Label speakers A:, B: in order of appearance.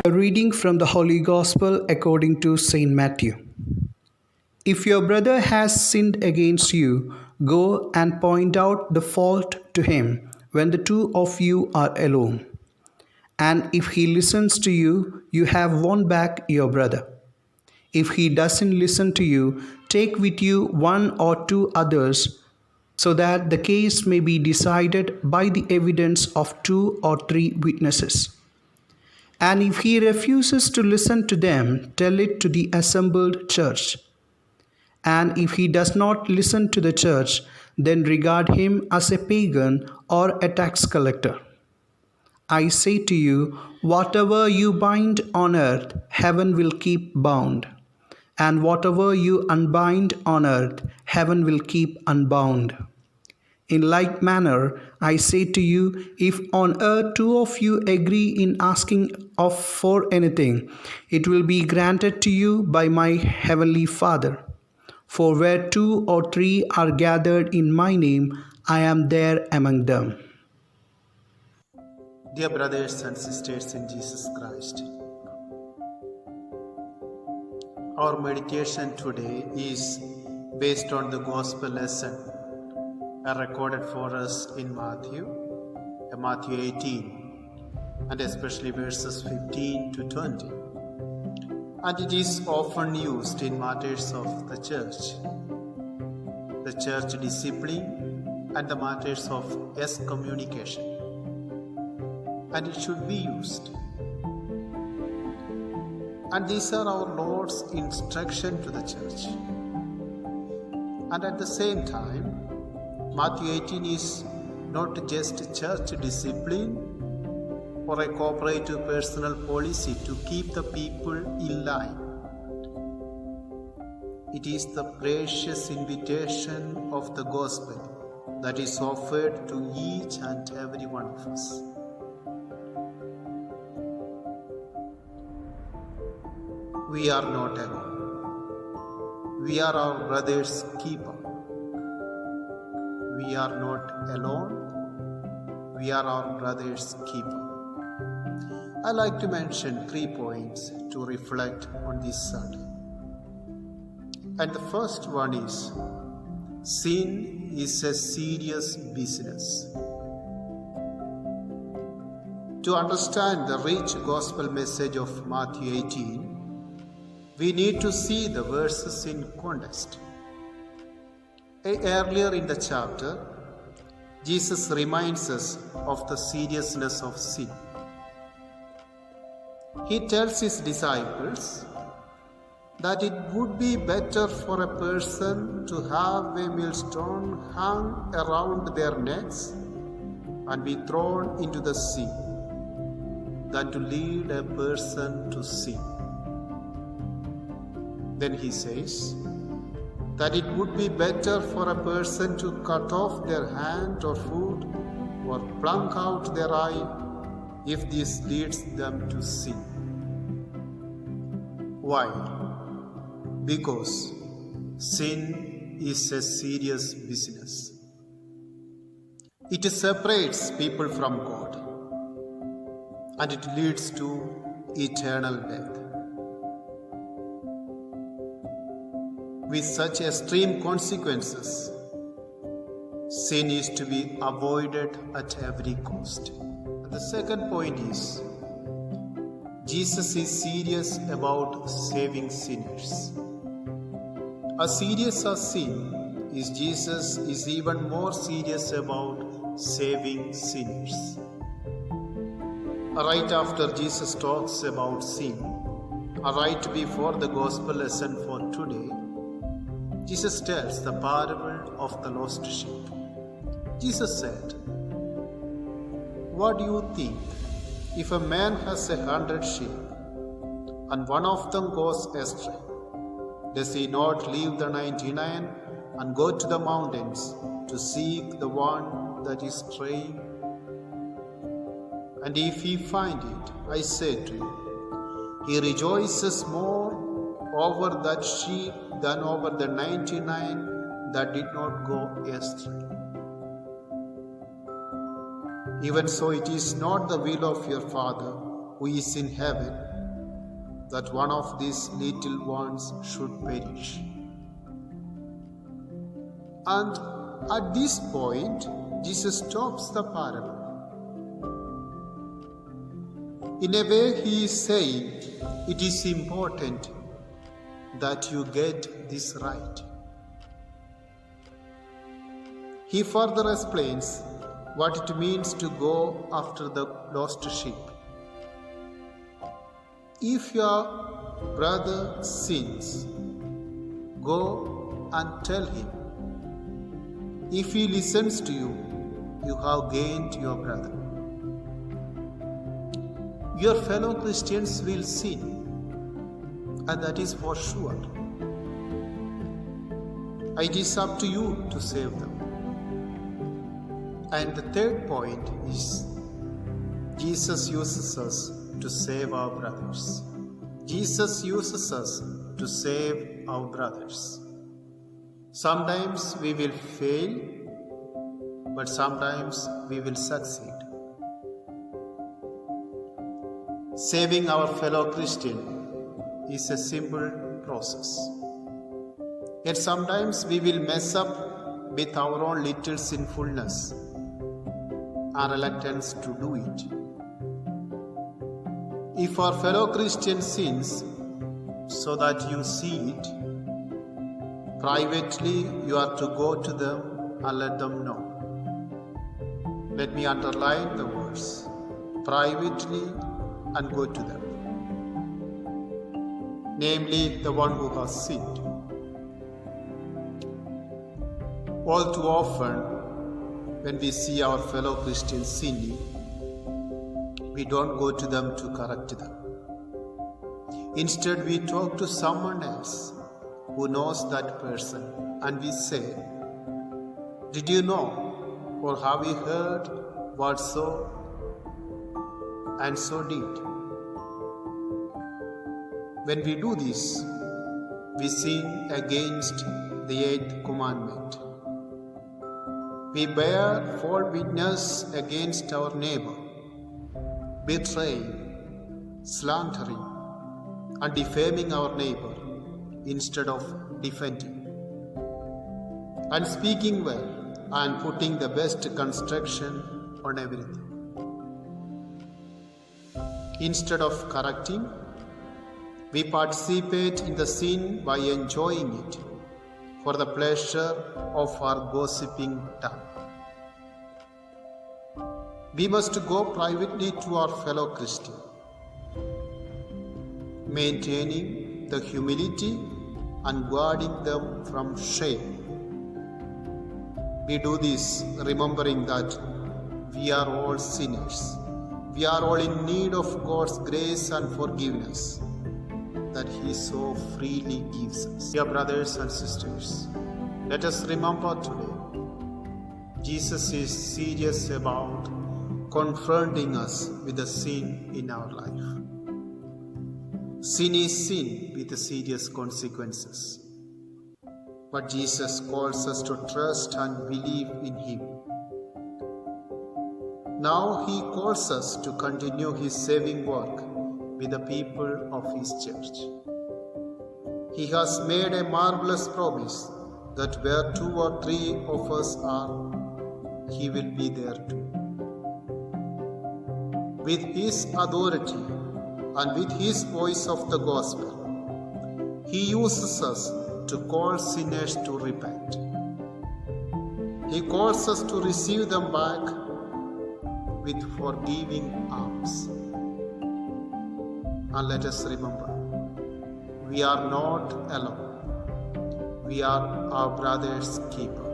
A: A reading from the Holy Gospel according to Saint Matthew. If your brother has sinned against you, go and point out the fault to him when the two of you are alone. And if he listens to you, you have won back your brother. If he doesn't listen to you, take with you one or two others, so that the case may be decided by the evidence of two or three witnesses. And if he refuses to listen to them, tell it to the assembled church. And if he does not listen to the church, then regard him as a pagan or a tax collector. I say to you, whatever you bind on earth, heaven will keep bound. And whatever you unbind on earth, heaven will keep unbound. In like manner, I say to you, if on earth two of you agree in asking of for anything, it will be granted to you by my heavenly Father. For where two or three are gathered in my name, I am there among them.
B: Dear brothers and sisters in Jesus Christ, our meditation today is based on the Gospel lesson recorded for us in Matthew 18, and especially verses 15 to 20. And it is often used in matters of the church discipline, and the matters of excommunication. And it should be used. And these are our Lord's instruction to the church. And at the same time, Matthew 18 is not just church discipline or a cooperative personal policy to keep the people in line. It is the precious invitation of the gospel that is offered to each and every one of us. We are not alone. We are our brother's keeper. We are not alone. We are our brother's keeper. I like to mention 3 points to reflect on this Sunday. And the first one is, sin is a serious business. To understand the rich gospel message of Matthew 18, we need to see the verses in context. Earlier in the chapter, Jesus reminds us of the seriousness of sin. He tells his disciples that it would be better for a person to have a millstone hung around their necks and be thrown into the sea than to lead a person to sin. Then he says that it would be better for a person to cut off their hand or foot or pluck out their eye if this leads them to sin. Why? Because sin is a serious business. It separates people from God, and it leads to eternal death. With such extreme consequences, sin is to be avoided at every cost. And the second point is, Jesus is serious about saving sinners. As serious as sin is, Jesus is even more serious about saving sinners. Right after Jesus talks about sin, right before the gospel lesson for today, Jesus tells the parable of the lost sheep. Jesus said, "What do you think? If a man has 100 sheep and one of them goes astray, does he not leave the 99 and go to the mountains to seek the one that is straying? And if he find it, I say to you, he rejoices more over that sheep than over the 99 that did not go astray. Even so, it is not the will of your Father who is in heaven that one of these little ones should perish. And at this point, Jesus stops the parable. In a way, he is saying, it is important that you get this right. He further explains what it means to go after the lost sheep. If your brother sins, go and tell him. If he listens to you, you have gained your brother. Your fellow Christians will sin, and that is for sure. It is up to you to save them. And the third point is, Jesus uses us to save our brothers. Jesus uses us to save our brothers. Sometimes we will fail, but sometimes we will succeed. Saving our fellow Christian is a simple process. Yet sometimes we will mess up with our own little sinfulness and reluctance to do it. If our fellow Christian sins so that you see it, privately you are to go to them and let them know. Let me underline the words, privately and go to them. Namely, the one who has sinned. All too often, when we see our fellow Christians sinning, we don't go to them to correct them. Instead, we talk to someone else who knows that person, and we say, "Did you know, or have you heard what so and so did?" When we do this, we sin against the 8th commandment. We bear false witness against our neighbor, betraying, slandering, and defaming our neighbor instead of defending, and speaking well and putting the best construction on everything. Instead of correcting, we participate in the sin by enjoying it for the pleasure of our gossiping tongue. We must go privately to our fellow Christian, maintaining the humility and guarding them from shame. We do this remembering that we are all sinners. We are all in need of God's grace and forgiveness that He so freely gives us. Dear brothers and sisters, let us remember today, Jesus is serious about confronting us with the sin in our life. Sin is sin with serious consequences. But Jesus calls us to trust and believe in Him. Now He calls us to continue His saving work with the people of His church. He has made a marvelous promise that where 2 or 3 of us are, He will be there too. With His authority and with His voice of the gospel, He uses us to call sinners to repent. He calls us to receive them back with forgiving arms. And let us remember, we are not alone. We are our brother's keeper.